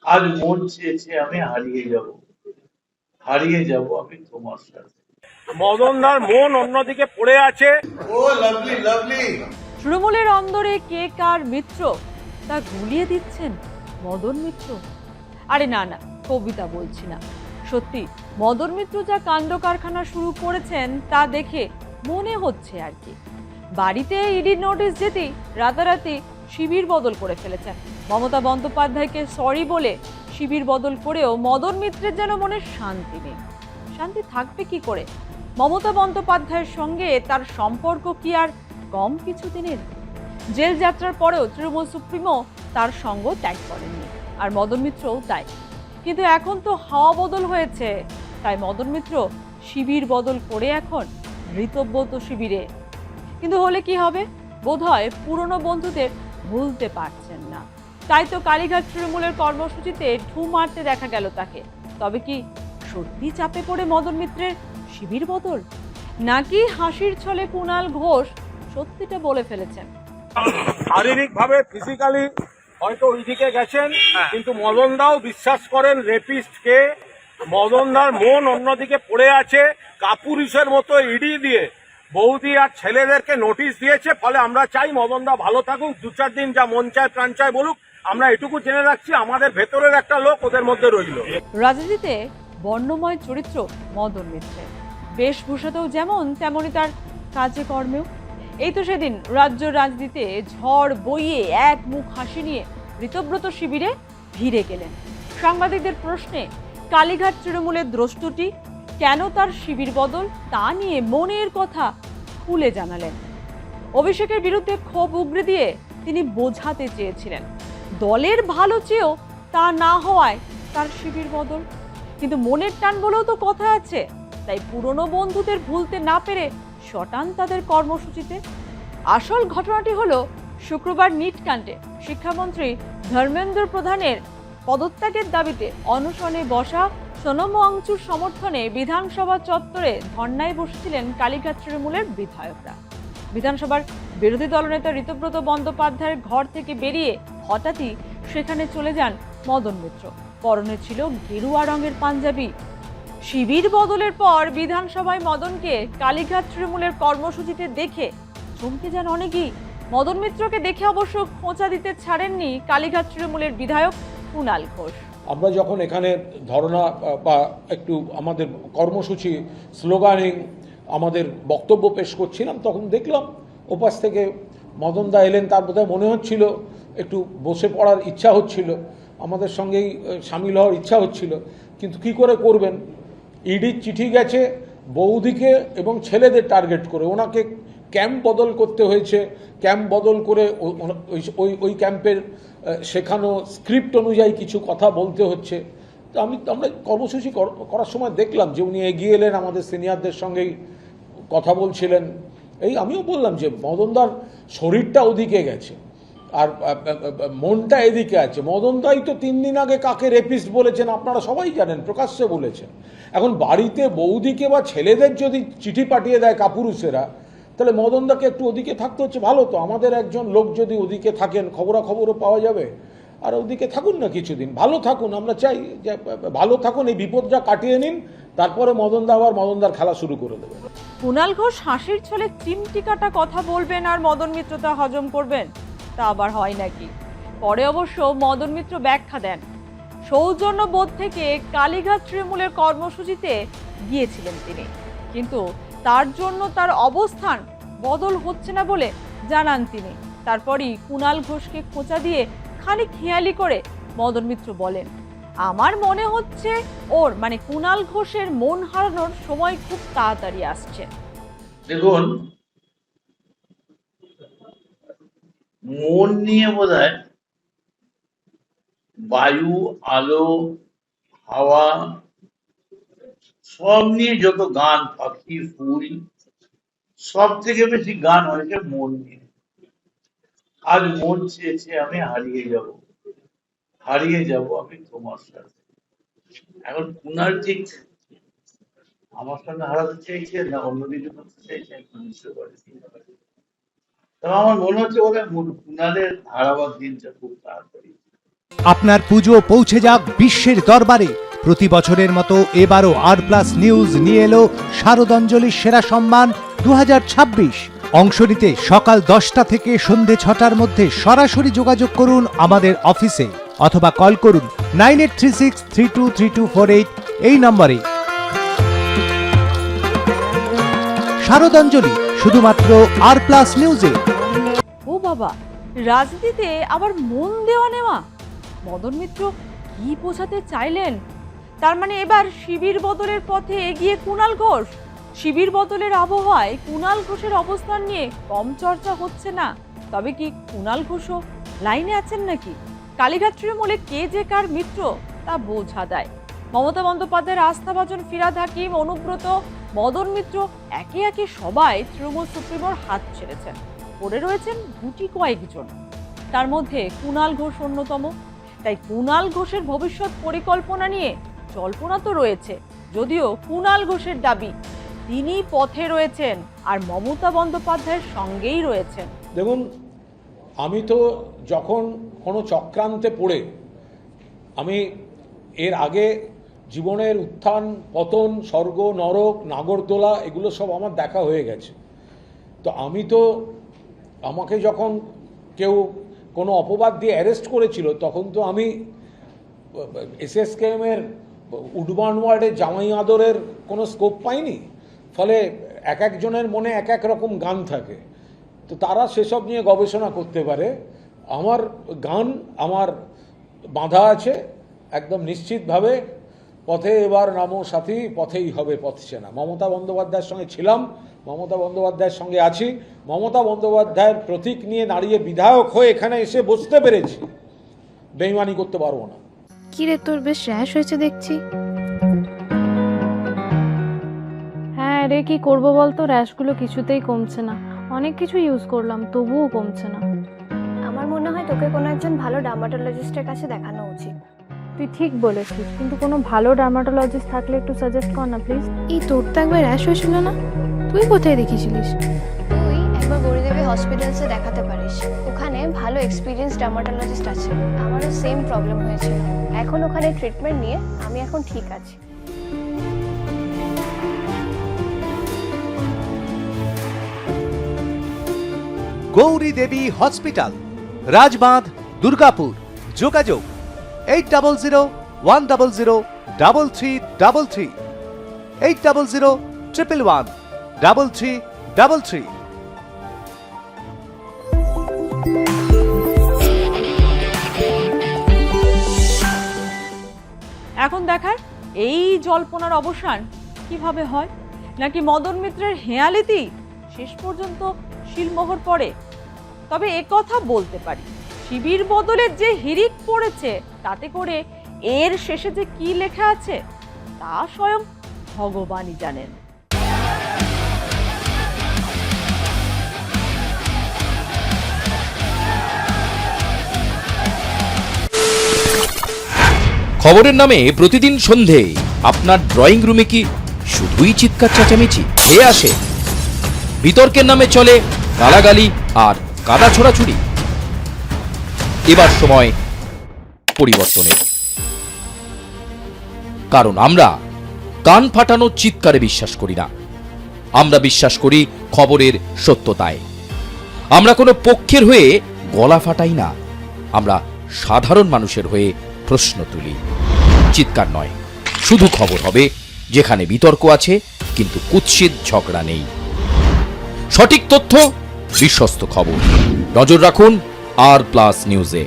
আজ মন চেয়েছে আমি হারিয়ে যাব আমি তোমার সাথে। মদনদার মন অন্যদিকে পড়ে আছে। ও লাভলি লাভলি। তৃণমূলের অন্দরে কে কার মিত্র তা গুলিয়ে দিচ্ছেন মদন মিত্র। আরে না না, কবিতা বলছি না, সত্যি মদন মিত্র যা কাণ্ড কারখানা শুরু করেছেন তা দেখে মনে হচ্ছে আর কি। বাড়িতে ইডি নোটিশ যেতেই রাতারাতি শিবির বদল করে ফেলেছেন। মমতা বন্দ্যোপাধ্যায়কে সরি বলে শিবির বদল করেও মদন মিত্রের যেন মনে শান্তি নেই। শান্তি থাকবে কি করে? মমতা বন্দ্যোপাধ্যায়ের সঙ্গে তার সম্পর্ক কি আর কম কিছুদিনের? জেল যাত্রার পরেও তৃণমূল সুপ্রিমো তার সঙ্গ ত্যাগ করেননি, আর মদন মিত্রও তাই। কিন্তু এখন তো হাওয়া বদল হয়েছে, তাই মদন মিত্র শিবির বদল করে এখন ঋতব্রত শিবিরে। কিন্তু হলে কি হবে? বোধহয় পুরনো বন্ধুদের ভুলতে পারছেন না, তাই তো কালীঘাট তৃণমূলের কর্মসূচিতে ঢু মারতে দেখা গেল তাকে। তবে কি সত্যি চাপে পড়ে মদন মিত্রের শিবির বদল, নাকি হাসির ছলে কুণাল ঘোষ সত্যিটা বলে ফেলেছেন? শারীরিক ভাবে ফিজিক্যালি হয়তো ওইদিকে গেছেন, কিন্তু মদনদাও বিশ্বাস করেন রেপিস্টকে। মদনদার মন অন্যদিকে পড়ে আছে। কাপুরুষের মতো ইডি দিয়ে বৌদি আর ছেলেদেরকে নোটিশ দিয়েছে। ফলে আমরা চাই মদনদা ভালো থাকুক, 2-4 দিন যা মন চায় প্রাণ চায় বলুক। আমরা এটুকু জেনে রাখছি, আমাদের ভেতরের একটা লোক ওদের মধ্যে রইল। রাজনীতিতে বর্ণময় চরিত্র মদন মিত্রের, বেশভূষাতেও যেমন তেমনি তার কাজে কর্মেও। এই তো সেদিন রাজ্য রাজনীতিতে ঝড় বইয়ে এক মুখ হাসি নিয়ে ঋতব্রত শিবিরে ভিড়ে গেলেন। সাংবাদিকদের প্রশ্নে কালীঘাট তৃণমূলের দ্রষ্টটি কেন তার শিবির বদল তা নিয়ে মনের কথা খুলে জানালেন। অভিষেকের বিরুদ্ধে ক্ষোভ উগরে দিয়ে তিনি বোঝাতে চেয়েছিলেন দলের ভালো চেয়েও তা না হওয়ায় তার শিবির বদল। কিন্তু মনের টান বলেও তো কথা আছে, তাই পুরনো বন্ধুদের ভুলতে না পেরে শটান তাদের কর্মসূচিতে। আসল ঘটনাটি হলো শুক্রবার নিট কাণ্ডে শিক্ষামন্ত্রী ধর্মেন্দ্র প্রধানের পদত্যাগের দাবিতে অনশনে বসা সোনম ওয়াংচুর সমর্থনে বিধানসভা চত্বরে ধর্নায় বসেছিলেন কালীঘাট তৃণমূলের বিধায়করা। বিধানসভার বিরোধী দলনেতা ঋতব্রত বন্দ্যোপাধ্যায়ের ঘর থেকে বেরিয়ে হঠাৎই সেখানে চলে যান মদন মিত্র। পরনে ছিল গেরুয়া রঙের পাঞ্জাবি। শিবির বদলের পর বিধানসভায় মদনকে কালীঘাট তৃণমূলের কর্মসূচিতে দেখে চমকে যান অনেকেই। মদন মিত্রকে দেখে অবশ্য খোঁচা দিতে ছাড়েননি কালীঘাট তৃণমূলের বিধায়ক কুণাল ঘোষ। আমরা যখন এখানে ধর্ণা বা একটু আমাদের কর্মসূচি স্লোগানিং আমাদের বক্তব্য পেশ করছিলাম, তখন দেখলাম ওপাশ থেকে মদনদা এলেন। তার বোধহয় মনে হচ্ছিল একটু বসে পড়ার ইচ্ছা হচ্ছিল, আমাদের সঙ্গেই সামিল হওয়ার ইচ্ছা হচ্ছিল, কিন্তু কি করে করবেন? ইডির চিঠি গেছে বৌদিকে এবং ছেলেদের টার্গেট করে। ওনাকে ক্যাম্প বদল করতে হয়েছে। ক্যাম্প বদল করে ওই ক্যাম্পের শেখানো স্ক্রিপ্ট অনুযায়ী কিছু কথা বলতে হচ্ছে। তো আমরা কর্মসূচি করার সময় দেখলাম যে উনি এগিয়ে এলেন, আমাদের সিনিয়রদের সঙ্গেই কথা বলছিলেন। আমিও বললাম যে মদনদার শরীরটা ওদিকে গেছে আর মনটা এদিকে আছে। মদনদাই তো 3 দিন আগে কাকে রেপিস্ট বলেছেন আপনারা সবাই জানেন, প্রকাশ্যে বলেছেন। এখন বাড়িতে বৌদিকে বা ছেলেদের যদি চিঠি পাঠিয়ে দেয় কাপুরুষেরা, তাহলে মদনদাকে একটু ওদিকে থাকতে হচ্ছে। ভালো তো, আমাদের একজন লোক যদি ওদিকে থাকেন খবরাখবরও পাওয়া যাবে। আর ওদিকে থাকুন না কিছুদিন, ভালো থাকুন। আমরা চাই যে ভালো থাকুন, এই বিপদটা কাটিয়ে নিন, তারপরে মদনদা আবার মদনদার খেলা শুরু করে দেবে। কুণাল ঘোষ হাসির ছলে চিমটি কাটা কথা বলবেন আর মদন মিত্র তা হজম করবেন, তা আবার হয় নাকি? পরে অবশ্য মদন মিত্র ব্যাখ্যা দেন সৌজন্য বোধ থেকে কালীঘাট তৃণমূলের কর্মসূচিতে গিয়েছিলেন তিনি, কিন্তু তার জন্য তার অবস্থান বদল হচ্ছে না বলে জানান তিনি। তারপরই কুণাল ঘোষকে খোঁচা দিয়ে খানিক খেয়ালি করে মদন মিত্র বলেন, আমার মনে হচ্ছে ওর মানে কুণাল ঘোষের মন হারানোর সময় খুব তাড়াতাড়ি আসছে। দেখুন, মন নিয়ে বোধহয় বায়ু, আলো, হাওয়া সব নিয়ে যত গান, পাখি, ফুল, সব থেকে বেশি গান হয়েছে মন নিয়ে। আজ মন চেয়েছে আমি হারিয়ে যাব আমি তোমার সাথে। এখন কুনাল ঠিক আমার সঙ্গে হারাতে চেয়েছে না অন্য কিছু করতে চাইছে আমি বুঝতে পারছি না। তবে আমার মনে হচ্ছে ওরা কুনালের হারাবার দিনটা খুব তাড়াতাড়ি। আপনার পুজো পৌঁছে যাক বিশ্বের দরবারে। প্রতি বছরের মতো এবারও আর+ নিউজ নিয়ে এলো শারদাঞ্জলির সেরা সম্মান 2026। অংশ নিতে সকাল 10টা থেকে সন্ধে 6টার মধ্যে সরাসরি যোগাযোগ করুন আমাদের অফিসে অথবা কল করুন 9836323248 এই নম্বরে। শারদাঞ্জলি শুধুমাত্র আর+ নিউজে। ও বাবা, রাজনীতিতে আবার মন দেওয়া নেওয়া। মদন মিত্র কি বোঝাতে চাইলেন? তার মানে এবার শিবির বদলের পথে এগিয়ে কুণাল ঘোষ। শিবির বদলের আবহাওয়ায় কুণাল ঘোষের অবস্থান নিয়ে কম চর্চা হচ্ছে না। তবে কি কুণাল ঘোষও লাইনে আছেন নাকি? কালীঘাট তৃণমূলে কে যে কার মিত্র তা বোঝা দেয়। মমতা বন্দ্যোপাধ্যায়ের আস্থাভাজন ফিরহাদ হাকিম, অনুব্রত, মদন মিত্র একে একে সবাই তৃণমূল সুপ্রিমোর হাত ছেড়েছেন। পড়ে রয়েছেন গুটি কয়েকজন, তার মধ্যে কুণাল ঘোষ অন্যতম। তাই কুণাল ঘোষের ভবিষ্যৎ পরিকল্পনা নিয়ে জল্পনা তো রয়েছে, যদিও কুণাল ঘোষের দাবি তিনি পথে রয়েছেন আর মমতা বন্দ্যোপাধ্যায়ের সঙ্গেই রয়েছেন। দেখুন, আমি তো যখন কোনো চক্রান্তে পড়ে, আমি এর আগে জীবনের উত্থান পতন, স্বর্গ নরক, নাগরদোলা এগুলো সব আমার দেখা হয়ে গেছে। তো আমি তো, আমাকে যখন কেউ কোনো অপবাদ দিয়ে অ্যারেস্ট করেছিল তখন তো আমি SSKM-এর উডবার্ন ওয়ার্ডের জামাই আদরের কোনো স্কোপ পাইনি। ফলে এক একজনের মনে এক এক রকম গান থাকে, তো তারা সেসব নিয়ে গবেষণা করতে পারে। আমার গান আমার বাঁধা আছে একদম নিশ্চিতভাবে। পথে এবার নামো সাথী, পথেই হবে পথ চেনা। মমতা বন্দ্যোপাধ্যায়ের সঙ্গে ছিলাম, মমতা বন্দ্যোপাধ্যায়ের সঙ্গে আছি। মমতা বন্দ্যোপাধ্যায়ের প্রতীক নিয়ে দাঁড়িয়ে বিধায়ক হয়ে এখানে এসে বসতে পেরেছি, বেইমানি করতে পারবো না। কি রে, তোর বেশ র্যাশ হয়েছে দেখছি। হ্যাঁ রে, কি করবো বলতো, র্যাশগুলো কিছুতেই কমছে না। অনেক কিছু ইউজ করলাম তবুও কমছে না। আমার মনে হয় তোকে কোনো একজন ভালো ডার্মাটোলজিস্টের কাছে দেখানো উচিত। তুই ঠিক বলেছিস, কিন্তু কোনো ভালো ডার্মাটোলজিস্ট থাকলে একটু সাজেস্ট কর না প্লিজ। এই তোর তো একবার র্যাশ হয়েছিল না? তুই কোথায় দেখিয়েছিলিস? তুই একবার গৌরীদেবী হসপিটালসে দেখাতে পারিস, ওখানে ভালো এক্সপিরিয়েন্স ডার্মাটোলজিস্ট আছে। আমারও সেম প্রবলেম হয়েছিল, এখন ওখানে ট্রিটমেন্ট নিয়ে আমি এখন ঠিক আছি। গৌরী দেবী হসপিটাল, রাজবাঁধ, দুর্গাপুর। যোগাযোগ 8001003333, 8001113333। এখন দেখার এই জল্পনার অবসান কিভাবে হয়, নাকি মদন মিত্রের হেঁয়ালিতেই শেষ পর্যন্ত শিলমোহর পড়ে। তবে একথা বলতে পারি, শিবির বদলের যে হিড়িক পড়েছে তাতে করে এর শেষে যে কি লেখা আছে তা স্বয়ং ভগবানই জানেন। খবরের নামে প্রতিদিন সন্ধে আপনার ড্রয়িং রুমে কি শুধুই চিৎকার চেঁচামেচি খেয়ে আসে? বিতর্কের নামে চলে গালাগালি আর কাদা ছোড়াছুড়ি। এবার সময় পরিবর্তনের, কারণ আমরা কান ফাটানো চিৎকারে বিশ্বাস করি না। আমরা বিশ্বাস করি খবরের সত্যতায়। আমরা কোনো পক্ষের হয়ে গলা ফাটাই না, আমরা সাধারণ মানুষের হয়ে প্রশ্ন তুলি। চিৎকার নয়, শুধু খবর হবে যেখানে বিতর্ক আছে কিন্তু কুৎসিত ঝগড়া নেই। সঠিক তথ্য, বিশ্বস্ত খবর। নজর রাখুন আর+ নিউজে।